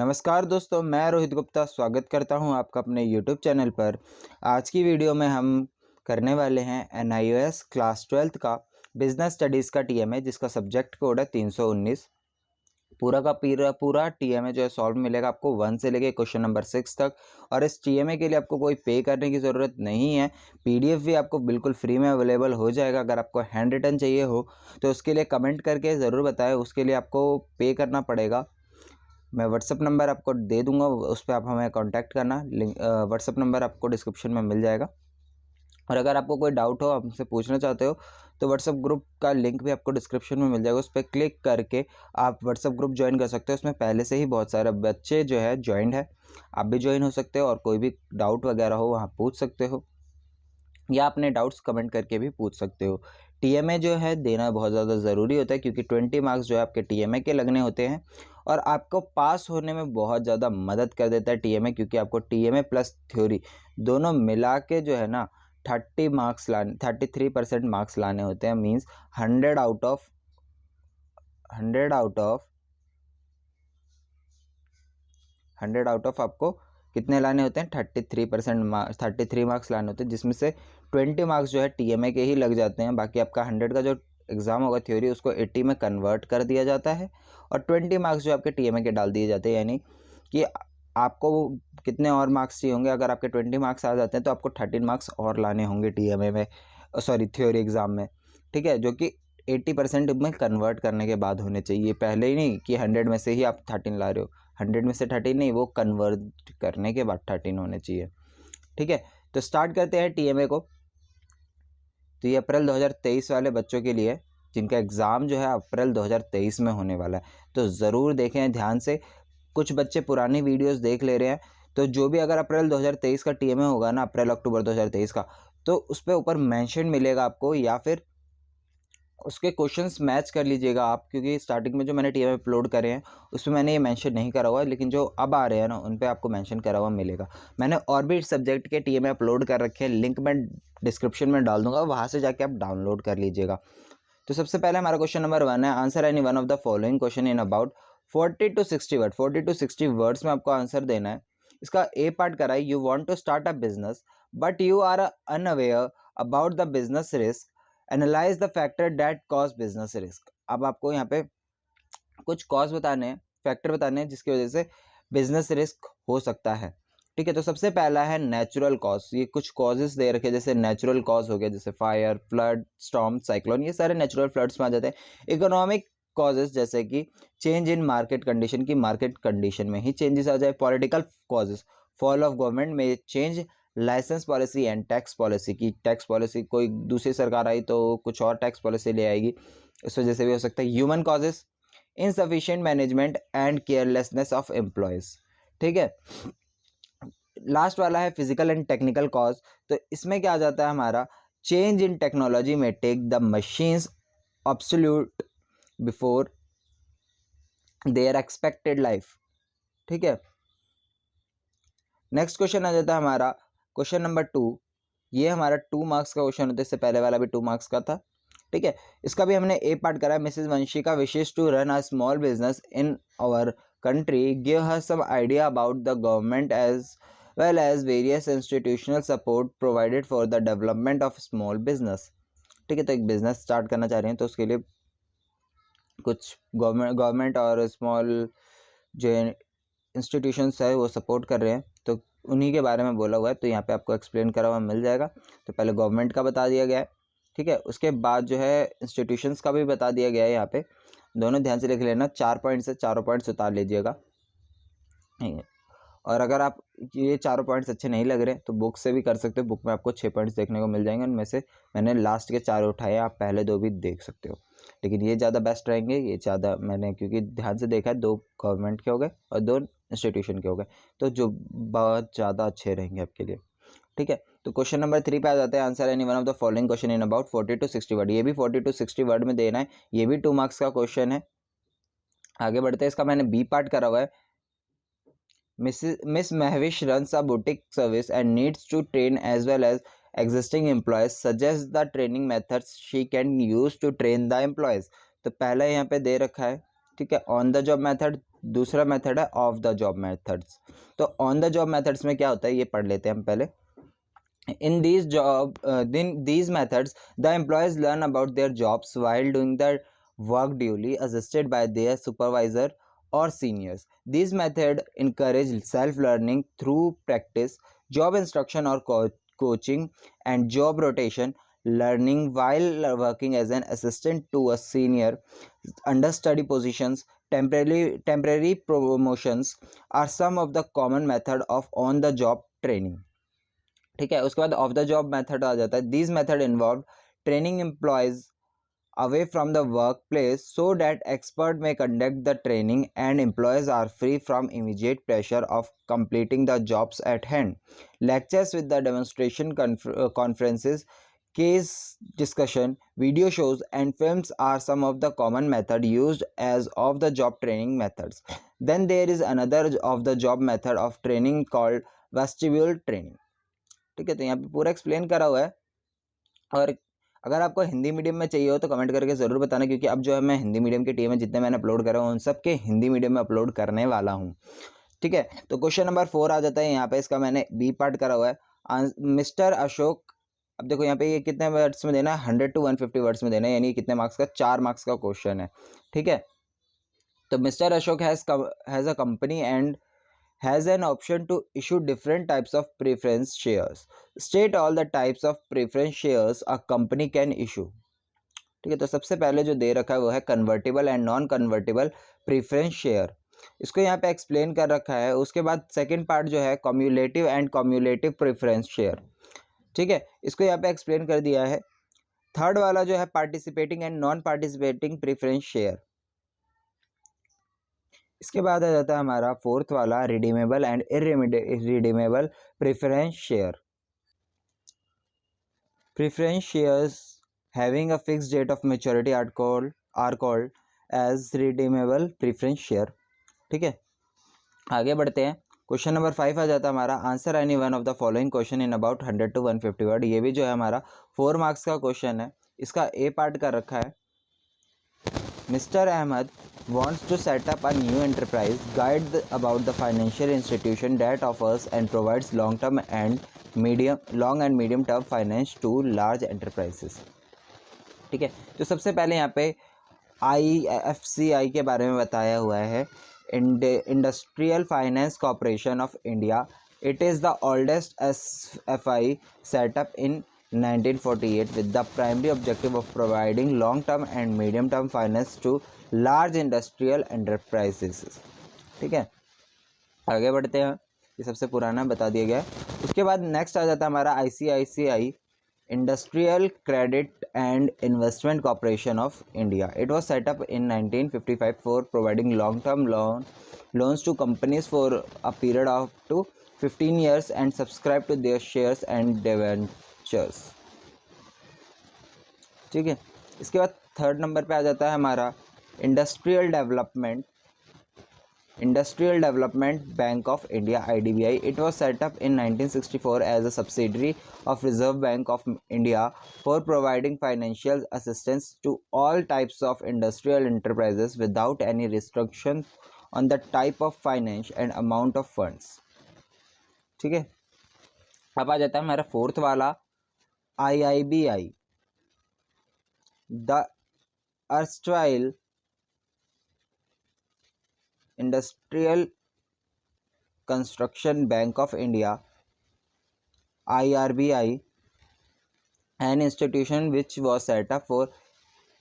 नमस्कार दोस्तों, मैं रोहित गुप्ता स्वागत करता हूं आपका अपने YouTube चैनल पर। आज की वीडियो में हम करने वाले हैं NIOS क्लास 12th का बिजनेस स्टडीज़ का TMA, जिसका सब्जेक्ट कोड है 319। पूरा का पूरा TMA जो है सॉल्व मिलेगा आपको 1 से लेके क्वेश्चन नंबर 6 तक। और इस TMA के लिए आपको कोई पे करने की ज़रूरत नहीं है। PDF भी आपको बिल्कुल फ्री में अवेलेबल हो जाएगा। अगर आपको हैंड रिटन चाहिए हो तो उसके लिए कमेंट करके ज़रूर बताएं, उसके लिए आपको पे करना पड़ेगा। मैं व्हाट्सअप नंबर आपको दे दूंगा, उस पर आप हमें कांटेक्ट करना। लिंक व्हाट्सअप नंबर आपको डिस्क्रिप्शन में मिल जाएगा। और अगर आपको कोई डाउट हो, हमसे पूछना चाहते हो, तो व्हाट्सअप ग्रुप का लिंक भी आपको डिस्क्रिप्शन में मिल जाएगा। उस पर क्लिक करके आप व्हाट्सअप ग्रुप ज्वाइन कर सकते हो। उसमें पहले से ही बहुत सारे बच्चे जो है ज्वाइंड है, आप भी ज्वाइन हो सकते हो और कोई भी डाउट वगैरह हो वहाँ पूछ सकते हो, या अपने डाउट्स कमेंट करके भी पूछ सकते हो। TMA जो है देना बहुत ज़्यादा ज़रूरी होता है, क्योंकि 20 मार्क्स जो है आपके TMA के लगने होते हैं और आपको पास होने में बहुत ज़्यादा मदद कर देता है TMA, क्योंकि आपको TMA प्लस थ्योरी दोनों मिला के जो है ना 33% मार्क्स लाने होते हैं। Means 100 out of 100 out of आपको कितने लाने होते हैं? 33 मार्क्स लाने होते हैं, जिसमें से 20 मार्क्स जो है TMA के ही लग जाते हैं। बाकी आपका 100 का जो एग्ज़ाम होगा थ्योरी, उसको 80 में कन्वर्ट कर दिया जाता है और 20 मार्क्स जो आपके TMA के डाल दिए जाते हैं। यानी कि आपको कितने और मार्क्स चाहिए होंगे? अगर आपके 20 मार्क्स आ जाते हैं तो आपको 13 मार्क्स और लाने होंगे TMA में, सॉरी थ्योरी एग्ज़ाम में, ठीक है, जो कि 80% में कन्वर्ट करने के बाद होने चाहिए। पहले ही नहीं कि 100 में से ही आप 13 ला रहे हो, 100 में से 13 नहीं, वो कन्वर्ट करने के बाद 13 होने चाहिए, ठीक है। तो स्टार्ट करते हैं TMA को। तो ये अप्रैल 2023 वाले बच्चों के लिए, जिनका एग्ज़ाम जो है अप्रैल 2023 में होने वाला है, तो ज़रूर देखें ध्यान से। कुछ बच्चे पुरानी वीडियोस देख ले रहे हैं, तो जो भी अगर अप्रैल 2023 का TMA होगा ना, अप्रैल अक्टूबर 2023 का, तो उस पर ऊपर मेंशन मिलेगा आपको, या फिर उसके क्वेश्चंस मैच कर लीजिएगा आप, क्योंकि स्टार्टिंग में जो मैंने TMA अपलोड करे हैं उसमें मैंने ये मेंशन नहीं करा हुआ है, लेकिन जो अब आ रहे हैं ना उन पे आपको मेंशन करा हुआ मिलेगा। मैंने और भी सब्जेक्ट के TMA अपलोड कर रखे हैं, लिंक मैं डिस्क्रिप्शन में डाल दूंगा, वहाँ से जाके आप डाउनलोड कर लीजिएगा। तो सबसे पहले हमारा क्वेश्चन नंबर 1 है, answer any one of the following question in about 40 to 60 word. 40 to 60 words में आपको आंसर देना है। इसका ए पार्ट करा है, you want to start a business but you are unaware about the business risk, analyse the factor that cause business risk. अब आपको यहाँ पे कुछ कॉज बताने हैं, फैक्टर बताने हैं जिसकी वजह से बिजनेस रिस्क हो सकता है, ठीक है। तो सबसे पहला है नेचुरल कॉज। ये कुछ कॉजेस दे रखे, जैसे नेचुरल कॉज हो गया, जैसे फायर, फ्लड, स्टॉर्म, साइक्लोन, ये सारे नेचुरल फ्लड्स में आ जाते हैं। इकोनॉमिक कॉजेस, जैसे कि चेंज इन मार्केट कंडीशन, की मार्केट कंडीशन में ही चेंजेस आ जाए। Political causes, fall of government में change license policy and tax policy, की टैक्स पॉलिसी कोई दूसरी सरकार आई तो कुछ और टैक्स पॉलिसी ले आएगी, इस वजह से भी हो सकता है। Human causes, insufficient management and carelessness of employees, ठीक है। लास्ट वाला है फिजिकल एंड टेक्निकल कॉज। तो इसमें क्या आ जाता है हमारा, चेंज इन टेक्नोलॉजी में take the machines obsolete before their expected life, ठीक है। नेक्स्ट क्वेश्चन आ जाता है हमारा क्वेश्चन नंबर 2। ये हमारा 2 मार्क्स का क्वेश्चन होता है, इससे पहले वाला भी 2 मार्क्स का था, ठीक है। इसका भी हमने ए पार्ट करा है। Mrs Vanshika wishes to run a small business in our country, give her some idea about the government as well as various institutional support provided for the development of small business, ठीक है। तो एक business start करना चाह रहे हैं, तो उसके लिए कुछ गवर्नमेंट और स्मॉल जो इंस्टीट्यूशंस है वो सपोर्ट कर रहे हैं, तो उन्हीं के बारे में बोला हुआ है। तो यहाँ पे आपको एक्सप्लेन करा हुआ मिल जाएगा। तो पहले गवर्नमेंट का बता दिया गया है, ठीक है। उसके बाद जो है इंस्टीट्यूशंस का भी बता दिया गया है। यहाँ पे दोनों ध्यान से लिख लेना, 4 पॉइंट्स है, चारों पॉइंट्स उतार लीजिएगा। और अगर आप ये चारों पॉइंट्स अच्छे नहीं लग रहे तो बुक से भी कर सकते हो। बुक में आपको 6 पॉइंट्स देखने को मिल जाएंगे, उनमें से मैंने लास्ट के 4 उठाए, आप पहले 2 भी देख सकते हो, लेकिन ये ज़्यादा बेस्ट रहेंगे। ये ज़्यादा मैंने क्योंकि ध्यान से देखा है, 2 गवर्नमेंट के हो गए और 2 इंस्टीट्यूशन के हो गए, तो जो बहुत ज़्यादा अच्छे रहेंगे आपके लिए, ठीक है। तो क्वेश्चन नंबर 3 पे आ जाते हैं, answer any one of the following question in about 40 to 60 word. ये भी 40 to 60 वर्ड में देना है, ये भी 2 मार्क्स का क्वेश्चन है। आगे बढ़ते हैं, इसका मैंने बी पार्ट करा हुआ है। Miss Mahvish runs a boutique service and needs to train as well as existing employees. Suggest the training methods she can use to train the employees. तो पहला यहाँ पे दे रखा है, ठीक है, ऑन द जॉब मेथड दूसरा मेथड है ऑफ द जॉब मेथड्स। तो ऑन द जॉब मेथड्स में क्या होता है ये पढ़ लेते हैं हम पहले। In these methods, the employees learn about their jobs while doing their work duly, assisted by their supervisor or seniors. These methods encourage self-learning through practice, job instruction or coaching, and job rotation. Learning while working as an assistant to a senior, understudy positions, temporary promotions are some of the common method of on-the-job training. ठीक है, उसके बाद of the job method आ जाता है। These method involve training employees away from the workplace so that expert may conduct the training and employees are free from immediate pressure of completing the jobs at hand. Lectures with the demonstration conferences, case discussion, video shows and films are some of the common method used as of the job training methods. Then there is another of the job method of training called vestibule training. ठीक है, तो यहाँ पे पूरा explain करा हुआ है। और अगर आपको हिंदी मीडियम में चाहिए हो तो कमेंट करके ज़रूर बताना, क्योंकि अब जो है मैं हिंदी मीडियम की टीम में जितने मैंने अपलोड करा हूँ उन सब के हिंदी मीडियम में अपलोड करने वाला हूँ। ठीक है, तो क्वेश्चन नंबर 4 आ जाता है यहाँ पे। इसका मैंने बी पार्ट करा हुआ है। मिस्टर अशोक, अब देखो यहाँ पे ये कितने वर्ड्स में देना है, 100 to 150 वर्ड्स में देना है, यानी कितने मार्क्स का, 4 मार्क्स का क्वेश्चन है। ठीक है, तो mister Ashok has a company and has an option to issue different types of preference shares. State all the types of preference shares a company can issue. ठीक है, तो सबसे पहले जो दे रखा है वो है convertible and non convertible preference share. इसको यहाँ पे एक्सप्लेन कर रखा है। उसके बाद सेकंड पार्ट जो है cumulative and cumulative preference share. ठीक है, इसको यहाँ पे एक्सप्लेन कर दिया है। थर्ड वाला जो है participating and non participating preference share. इसके बाद आ जाता है हमारा फोर्थ वाला redeemable and irredeemable preference share. Preference shares having a fixed date of maturity are called as redeemable preference share. ठीक है, आगे बढ़ते हैं। क्वेश्चन नंबर 5 आ जाता है हमारा, answer any one of the following question in about 100 to 150 word. ये भी जो है हमारा 4 मार्क्स का क्वेश्चन है। इसका ए पार्ट का रखा है, Mr. Ahmed wants to set up a new enterprise, guide about the financial institution that offers and provides long and medium term finance to large enterprises. ठीक है, तो सबसे पहले यहाँ पे IFCI के बारे में बताया हुआ है, industrial finance corporation of India. It is the oldest SFI setup in 1948 with the primary objective of providing long-term and medium-term finance to large industrial enterprises. ठीक है, आगे बढ़ते हैं। ये सबसे पुराना बता दिया गया है। उसके बाद नेक्स्ट आ जाता है हमारा ICICI industrial credit and investment corporation of India. It was setup in 1955 for providing long term loans to companies for a period of to 15 years and subscribe to their shares and debentures. ठीक है, इसके बाद third number पे आ जाता है हमारा industrial development bank of India IDBI. It was set up in 1964 as a subsidiary of Reserve Bank of India for providing financial assistance to all types of industrial enterprises without any restriction on the type of finance and amount of funds. ठीक है, अब आ जाता है हमारा fourth वाला IIBI, the erstwhile industrial construction bank of India IRBI, an institution which was set up for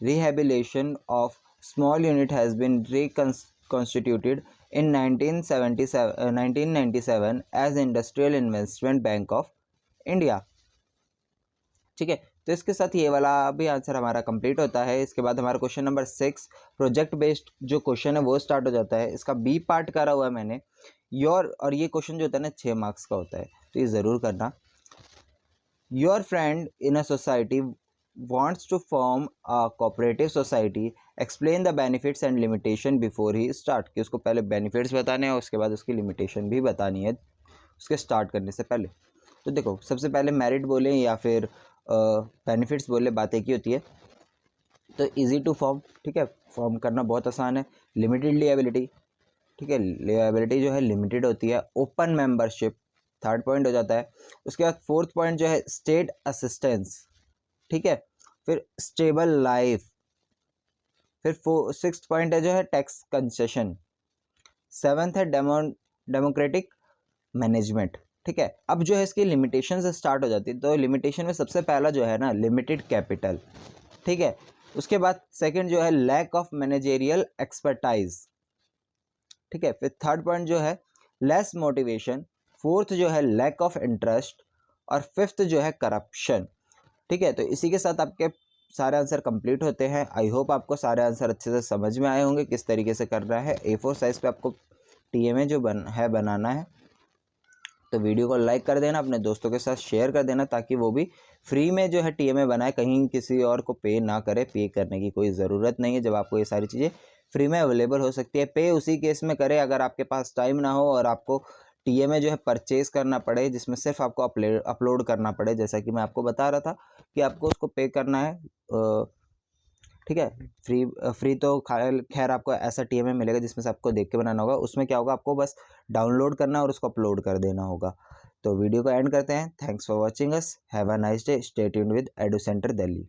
rehabilitation of small unit has been reconstituted in 1997 as industrial investment bank of India. ठीक है, तो इसके साथ ये वाला भी answer हमारा complete होता है। इसके बाद हमारा क्वेश्चन नंबर 6 प्रोजेक्ट बेस्ड जो क्वेश्चन है वो स्टार्ट हो जाता है। इसका बी पार्ट करा हुआ है मैंने और ये क्वेश्चन जो होता है ना 6 मार्क्स का होता है, तो ये ज़रूर करना। Your friend in a society wants to form a cooperative society, explain the benefits and limitation before he start। कि उसको पहले बेनिफिट्स बताने हैं, उसके बाद उसकी लिमिटेशन भी बतानी है उसके स्टार्ट करने से पहले। तो देखो सबसे पहले मेरिट बोले या फिर बेनिफिट्स बोले, बात एक ही होती है। तो इजी टू फॉर्म, ठीक है, फॉर्म करना बहुत आसान है। लिमिटेड लिएबिलिटी, ठीक है, लायबिलिटी जो है लिमिटेड होती है। ओपन मेंबरशिप थर्ड पॉइंट हो जाता है। उसके बाद फोर्थ पॉइंट जो है स्टेट असिस्टेंस, ठीक है, फिर स्टेबल लाइफ, फिर सिक्स्थ पॉइंट है जो है टैक्स कंसेशन, सेवन्थ है डेमोक्रेटिक मैनेजमेंट। ठीक है, अब जो है इसकी लिमिटेशन से स्टार्ट हो जाती है। तो लिमिटेशन में सबसे पहला जो है ना लिमिटेड कैपिटल, ठीक है। उसके बाद सेकंड जो है लैक ऑफ मैनेजेरियल एक्सपर्टाइज, ठीक है। फिर थर्ड पॉइंट जो है लेस मोटिवेशन, फोर्थ जो है लैक ऑफ इंटरेस्ट, और फिफ्थ जो है करप्शन। ठीक है, तो इसी के साथ आपके सारे आंसर कंप्लीट होते हैं। आई होप आपको सारे आंसर अच्छे से समझ में आए होंगे किस तरीके से करना है। A4 साइज़ पे आपको TMA जो बनाना है। तो वीडियो को लाइक कर देना, अपने दोस्तों के साथ शेयर कर देना, ताकि वो भी फ्री में जो है TMA बनाए, कहीं किसी और को पे ना करे। पे करने की कोई ज़रूरत नहीं है जब आपको ये सारी चीज़ें फ्री में अवेलेबल हो सकती है। पे उसी केस में करें अगर आपके पास टाइम ना हो और आपको TMA जो है परचेज़ करना पड़े, जिसमें सिर्फ आपको अपलोड करना पड़े, जैसा कि मैं आपको बता रहा था कि आपको उसको पे करना है। ठीक है, फ्री तो खैर आपको ऐसा TMA मिलेगा जिसमें से आपको देख के बनाना होगा। उसमें क्या होगा, आपको बस डाउनलोड करना और उसको अपलोड कर देना होगा। तो वीडियो को एंड करते हैं। Thanks for watching us, have a nice day, stay tuned with edu centre Delhi.